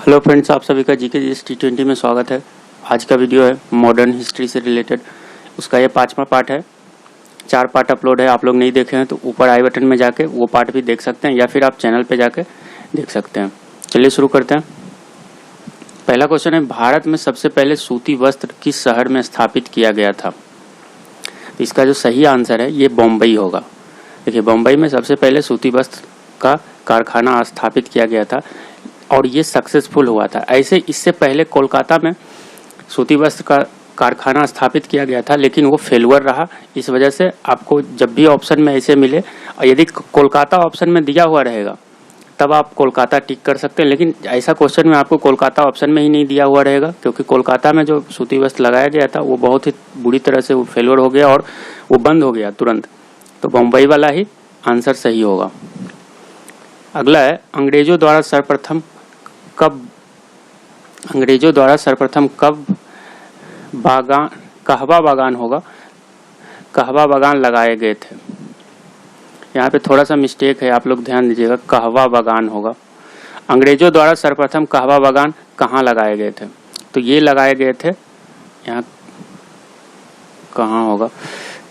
Hello friends, आप सभी का जीके जीएस T20 में स्वागत है। आज का वीडियो है मॉडर्न हिस्ट्री से रिलेटेड। उसका ये 5वां पार्ट है। 4 पार्ट अपलोड है। आप लोग नहीं देखे हैं तो ऊपर आई बटन में जाके वो पार्ट भी देख सकते हैं या फिर आप चैनल पे जाके देख सकते हैं। चलिए शुरू करते हैं। पहला क्वेश्चन है, भारत में सबसे पहले सूती वस्त्र किस शहर में स्थापित किया गया था? तो इसका जो सही आंसर है ये बम्बई होगा। देखिए, बम्बई में सबसे पहले सूती वस्त्र का कारखाना स्थापित किया गया था और ये सक्सेसफुल हुआ था। ऐसे इससे पहले कोलकाता में सूती वस्त्र का कारखाना स्थापित किया गया था, लेकिन वो फेलुअर रहा। इस वजह से आपको जब भी ऑप्शन में ऐसे मिले और यदि कोलकाता ऑप्शन में दिया हुआ रहेगा तब आप कोलकाता टिक कर सकते हैं, लेकिन ऐसा क्वेश्चन में आपको कोलकाता ऑप्शन में ही नहीं दिया हुआ रहेगा, क्योंकि कोलकाता में जो सूती वस्त्र लगाया गया था वो बहुत ही बुरी तरह से वो फेलुअर हो गया और वो बंद हो गया तुरंत। तो बम्बई वाला ही आंसर सही होगा। अगला है, अंग्रेजों द्वारा सर्वप्रथम कब कहवा बागान लगाए गए थे? यहाँ पे थोड़ा सा मिस्टेक है, आप लोग ध्यान दीजिएगा। कहवा बागान होगा। अंग्रेजों द्वारा सर्वप्रथम कहवा बागान कहाँ लगाए गए थे? तो ये लगाए गए थे, यहाँ कहाँ होगा,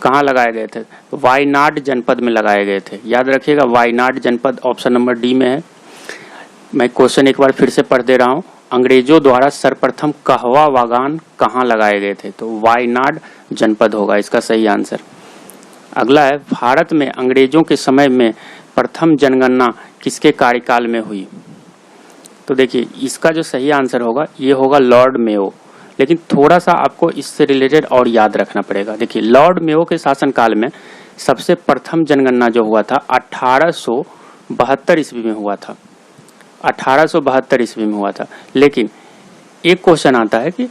कहाँ लगाए गए थे? वायनाड जनपद में लगाए गए थे। याद रखिएगा, वायनाड जनपद ऑप्शन नंबर डी में है। मैं क्वेश्चन एक बार फिर से पढ़ दे रहा हूँ। अंग्रेजों द्वारा सर्वप्रथम कहवा बागान कहाँ लगाए गए थे? तो वायनाड जनपद होगा इसका सही आंसर। अगला है, भारत में अंग्रेजों के समय में प्रथम जनगणना किसके कार्यकाल में हुई? तो देखिए, इसका जो सही आंसर होगा ये होगा लॉर्ड मेयो। लेकिन थोड़ा सा आपको इससे रिलेटेड और याद रखना पड़ेगा। देखिए, लॉर्ड मेयो के शासनकाल में सबसे प्रथम जनगणना जो हुआ था 1872 ईस्वी में हुआ था। 1872 ईस्वी में हुआ था। लेकिन एक क्वेश्चन आता है कि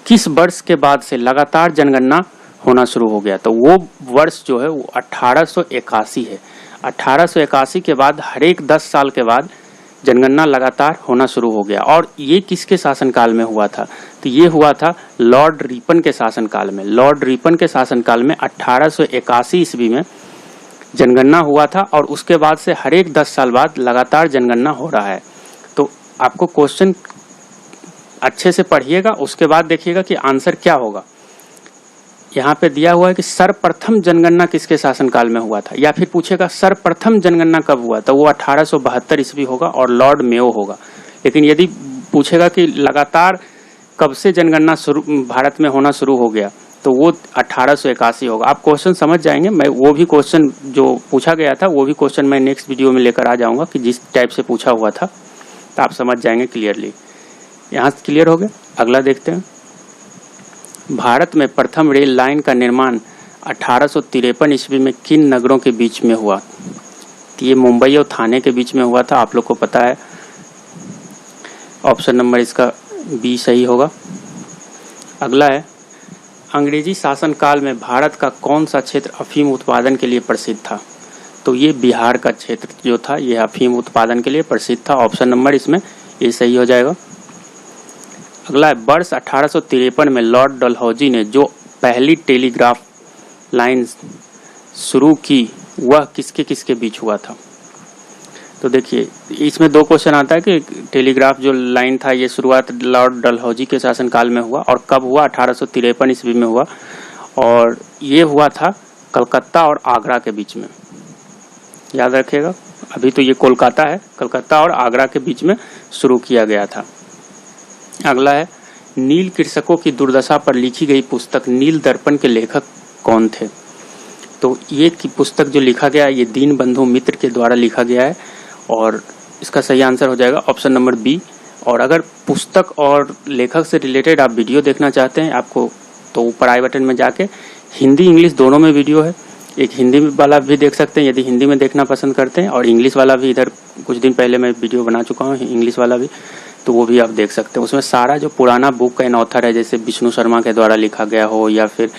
किस वर्ष के बाद से लगातार जनगणना होना शुरू हो गया? तो वो वर्ष जो है वो 1881 है। 1881 के बाद हर एक 10 साल के बाद जनगणना लगातार होना शुरू हो गया। और ये किसके शासनकाल में हुआ था? तो ये हुआ था लॉर्ड रिपन के शासनकाल में। लॉर्ड रिपन के शासनकाल में 1881 ईस्वी में जनगणना हुआ था और उसके बाद से हर एक 10 साल बाद लगातार जनगणना हो रहा है। तो आपको क्वेश्चन अच्छे से पढ़िएगा, उसके बाद देखिएगा कि आंसर क्या होगा। यहाँ पे दिया हुआ है कि सर्वप्रथम जनगणना किसके शासनकाल में हुआ था, या फिर पूछेगा सर्वप्रथम जनगणना कब हुआ, तो वो 1872 ईस्वी होगा और लॉर्ड मेयो होगा। लेकिन यदि पूछेगा कि लगातार कब से जनगणना भारत में होना शुरू हो गया, तो वो 1881 होगा। आप क्वेश्चन समझ जाएंगे। मैं वो भी क्वेश्चन जो पूछा गया था वो भी क्वेश्चन मैं नेक्स्ट वीडियो में लेकर आ जाऊंगा कि जिस टाइप से पूछा हुआ था, तो आप समझ जाएंगे क्लियरली। यहाँ से क्लियर हो गया। अगला देखते हैं, भारत में प्रथम रेल लाइन का निर्माण 1853 ईस्वी में किन नगरों के बीच में हुआ? तो ये मुंबई और थाने के बीच में हुआ था, आप लोग को पता है। ऑप्शन नंबर इसका बी सही होगा। अगला है, अंग्रेजी शासनकाल में भारत का कौन सा क्षेत्र अफीम उत्पादन के लिए प्रसिद्ध था? तो ये बिहार का क्षेत्र जो था ये अफीम उत्पादन के लिए प्रसिद्ध था। ऑप्शन नंबर इसमें ये सही हो जाएगा। अगला है, वर्ष 1853 में लॉर्ड डलहौजी ने जो पहली टेलीग्राफ लाइन शुरू की वह किसके किसके बीच हुआ था? तो देखिए, इसमें 2 क्वेश्चन आता है कि टेलीग्राफ जो लाइन था ये शुरुआत लॉर्ड डलहौजी के शासनकाल में हुआ और कब हुआ? 1853 ईस्वी में हुआ और ये हुआ था कलकत्ता और आगरा के बीच में। याद रखिएगा, अभी तो ये कोलकाता है, कलकत्ता और आगरा के बीच में शुरू किया गया था। अगला है, नील कृषकों की दुर्दशा पर लिखी गई पुस्तक नील दर्पण के लेखक कौन थे? तो ये की पुस्तक जो लिखा गया ये दीनबंधु मित्र के द्वारा लिखा गया है और इसका सही आंसर हो जाएगा ऑप्शन नंबर बी। और अगर पुस्तक और लेखक से रिलेटेड आप वीडियो देखना चाहते हैं आपको, तो ऊपर आई बटन में जाके हिंदी इंग्लिश दोनों में वीडियो है। एक हिंदी वाला भी देख सकते हैं यदि हिंदी में देखना पसंद करते हैं, और इंग्लिश वाला भी इधर कुछ दिन पहले मैं वीडियो बना चुका हूँ इंग्लिश वाला भी, तो वो भी आप देख सकते हैं। उसमें सारा जो पुराना बुक का एन ऑथर है, जैसे विष्णु शर्मा के द्वारा लिखा गया हो या फिर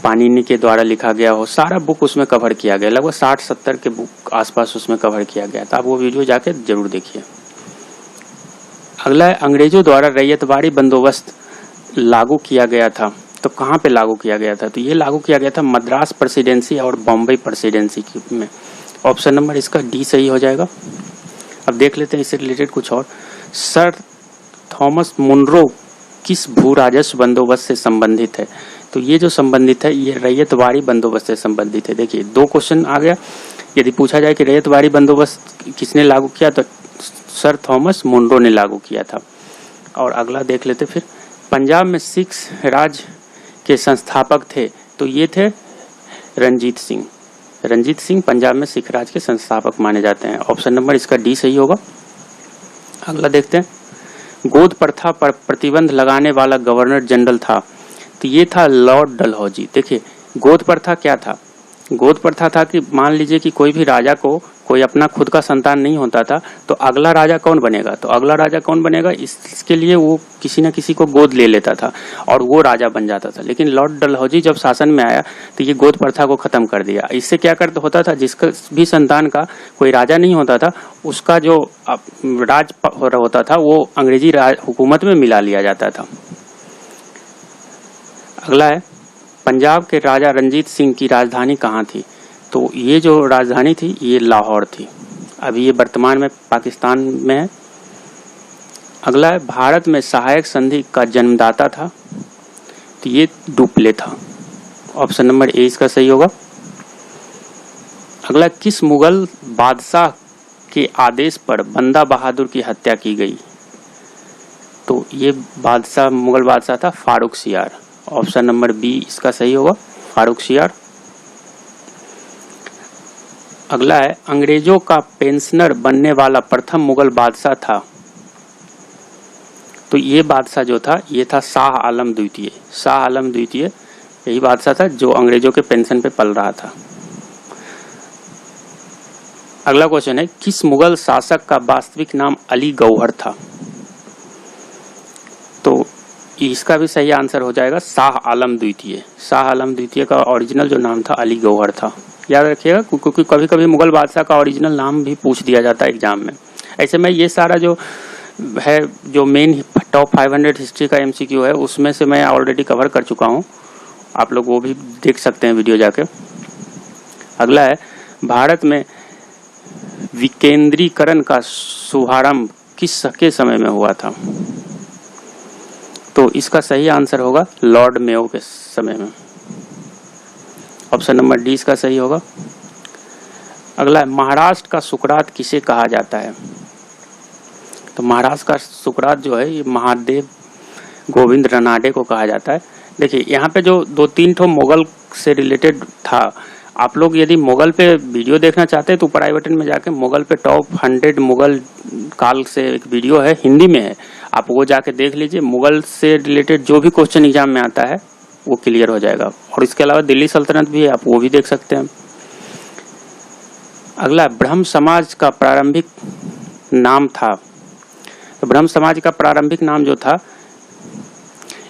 पाणिनि के द्वारा लिखा गया हो, सारा बुक उसमें कवर किया गया। लगभग 60-70 के बुक आसपास उसमें कवर किया गया था। आप वो वीडियो जाके जरूर देखिए। अगला है, अंग्रेजों द्वारा रैयतवाड़ी बंदोबस्त लागू किया गया था, तो कहाँ पे लागू किया गया था? तो ये लागू किया गया था मद्रास प्रेसिडेंसी और बॉम्बे प्रेसिडेंसी में। ऑप्शन नंबर इसका डी सही हो जाएगा। अब देख लेते हैं इससे रिलेटेड कुछ और। सर थॉमस मुनरो किस भू राजस्व बंदोबस्त से संबंधित है? तो ये जो संबंधित है ये रैयतवाड़ी बंदोबस्त से संबंधित है। देखिए 2 क्वेश्चन आ गया। यदि पूछा जाए कि रैयतवाड़ी बंदोबस्त किसने लागू किया, तो सर थॉमस मुनरो ने लागू किया था। और अगला देख लेते फिर। पंजाब में सिख राज के संस्थापक थे, तो ये थे रणजीत सिंह। रणजीत सिंह पंजाब में सिख राज के संस्थापक माने जाते हैं। ऑप्शन नंबर इसका डी सही होगा। अगला देखते हैं। गोद प्रथा पर प्रतिबंध लगाने वाला गवर्नर जनरल था, तो ये था लॉर्ड डलहौजी। देखिए गोद प्रथा क्या था? गोद प्रथा था कि मान लीजिए कि कोई भी राजा को कोई अपना खुद का संतान नहीं होता था, तो अगला राजा कौन बनेगा? तो अगला राजा कौन बनेगा इसके लिए वो किसी न किसी को गोद ले लेता था और वो राजा बन जाता था। लेकिन लॉर्ड डलहौजी जब शासन में आया तो ये गोद प्रथा को खत्म कर दिया। इससे क्या करता होता था, जिसका भी संतान का कोई राजा नहीं होता था, उसका जो राज होता था वो अंग्रेजी हुकूमत में मिला लिया जाता था। अगला है, पंजाब के राजा रणजीत सिंह की राजधानी कहाँ थी? तो ये जो राजधानी थी ये लाहौर थी। अभी ये वर्तमान में पाकिस्तान में है। अगला है, भारत में सहायक संधि का जन्मदाता था, तो ये डुप्ले था। ऑप्शन नंबर ए इसका सही होगा। अगला, किस मुगल बादशाह के आदेश पर बंदा बहादुर की हत्या की गई? तो ये मुगल बादशाह था फारूक सियार। ऑप्शन नंबर बी इसका सही होगा, फारूक सियार। अगला है, अंग्रेजों का पेंशनर बनने वाला प्रथम मुगल बादशाह था, तो ये बादशाह जो था ये था शाह आलम द्वितीय। शाह आलम द्वितीय यही बादशाह था जो अंग्रेजों के पेंशन पे पल रहा था। अगला क्वेश्चन है, किस मुगल शासक का वास्तविक नाम अली गौहर था? तो इसका भी सही आंसर हो जाएगा शाह आलम द्वितीय। शाह आलम द्वितीय का ओरिजिनल जो नाम था अली गौहर था। याद रखिएगा क्योंकि कभी कभी मुगल बादशाह का ओरिजिनल नाम भी पूछ दिया जाता है एग्जाम में। ऐसे में ये सारा जो है जो मेन टॉप 500 हिस्ट्री का एमसीक्यू है उसमें से मैं ऑलरेडी कवर कर चुका हूँ, आप लोग वो भी देख सकते हैं वीडियो जाके। अगला है, भारत में विकेंद्रीकरण का शुभारंभ किस के समय में हुआ था? तो इसका सही आंसर होगा लॉर्ड मेयो के समय में। ऑप्शन नंबर डी इसका सही होगा। अगला है, महाराष्ट्र का सुकरात किसे कहा जाता है? तो महाराष्ट्र का सुकरात जो है ये महादेव गोविंद रनाडे को कहा जाता है। देखिए यहाँ पे जो 2-3 ठो मुगल से रिलेटेड था, आप लोग यदि मुगल पे वीडियो देखना चाहते हैं तो ऊपर आई बटन में जाके मुगल पे टॉप 100 मुगल काल से एक वीडियो है, हिंदी में है, आप वो जाके देख लीजिए। मुगल से रिलेटेड जो भी क्वेश्चन एग्जाम में आता है वो क्लियर हो जाएगा। और इसके अलावा दिल्ली सल्तनत भी है, आप वो भी देख सकते हैं। अगला, ब्रह्म समाज का प्रारंभिक नाम था। तो ब्रह्म समाज का प्रारंभिक नाम जो था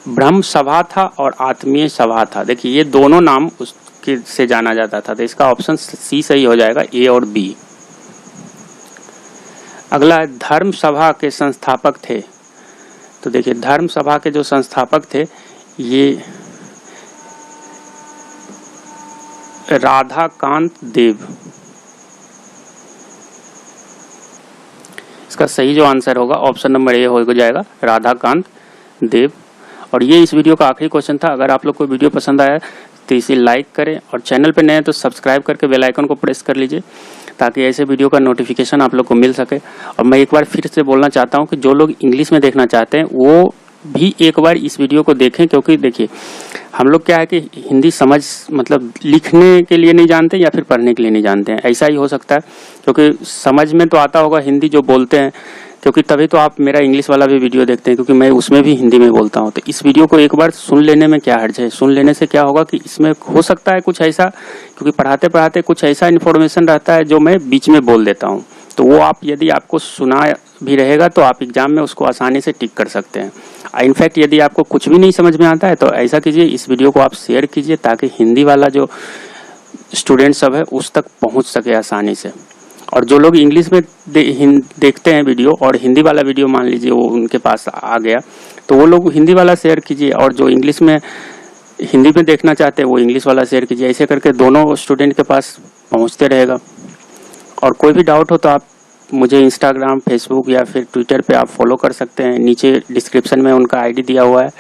ब्रह्म सभा था और आत्मीय सभा था। देखिए ये दोनों नाम उसके से जाना जाता था, तो इसका ऑप्शन सी सही हो जाएगा, ए और बी। अगला, धर्म सभा के संस्थापक थे। तो देखिए धर्म सभा के जो संस्थापक थे ये राधाकांत देव। इसका सही जो आंसर होगा ऑप्शन नंबर ए हो जाएगा, राधाकांत देव। और ये इस वीडियो का आखिरी क्वेश्चन था। अगर आप लोग को वीडियो पसंद आया तो इसे लाइक करें और चैनल पे नए हैं तो सब्सक्राइब करके बेल आइकन को प्रेस कर लीजिए ताकि ऐसे वीडियो का नोटिफिकेशन आप लोग को मिल सके। और मैं एक बार फिर से बोलना चाहता हूँ कि जो लोग इंग्लिश में देखना चाहते हैं वो भी एक बार इस वीडियो को देखें, क्योंकि देखिए हम लोग क्या है कि हिंदी समझ मतलब लिखने के लिए नहीं जानते या फिर पढ़ने के लिए नहीं जानते हैं, ऐसा ही हो सकता है। क्योंकि समझ में तो आता होगा हिंदी जो बोलते हैं, क्योंकि तभी तो आप मेरा इंग्लिश वाला भी वीडियो देखते हैं, क्योंकि मैं उसमें भी हिंदी में बोलता हूँ। तो इस वीडियो को एक बार सुन लेने में क्या हर्ज है। सुन लेने से क्या होगा कि इसमें हो सकता है कुछ ऐसा, क्योंकि पढ़ाते पढ़ाते कुछ ऐसा इन्फॉर्मेशन रहता है जो मैं बीच में बोल देता हूँ, तो वो आप यदि आपको सुना भी रहेगा तो आप एग्जाम में उसको आसानी से टिक कर सकते हैं। इनफैक्ट यदि आपको कुछ भी नहीं समझ में आता है तो ऐसा कीजिए, इस वीडियो को आप शेयर कीजिए ताकि हिंदी वाला जो स्टूडेंट सब है उस तक पहुंच सके आसानी से। और जो लोग इंग्लिश में देखते हैं वीडियो और हिंदी वाला वीडियो मान लीजिए वो उनके पास आ गया तो वो लोग हिंदी वाला शेयर कीजिए, और जो इंग्लिश में हिंदी में देखना चाहते हैं वो इंग्लिश वाला शेयर कीजिए। ऐसे करके दोनों स्टूडेंट के पास पहुंचते रहेगा। और कोई भी डाउट हो तो आप मुझे इंस्टाग्राम, फेसबुक या फिर ट्विटर पे आप फॉलो कर सकते हैं। नीचे डिस्क्रिप्शन में उनका आईडी दिया हुआ है,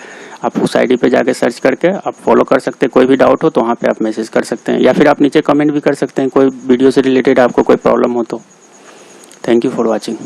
आप उस आईडी पे जाके सर्च करके आप फॉलो कर सकते हैं। कोई भी डाउट हो तो वहाँ पे आप मैसेज कर सकते हैं, या फिर आप नीचे कमेंट भी कर सकते हैं कोई वीडियो से रिलेटेड आपको कोई प्रॉब्लम हो तो। Thank you for watching.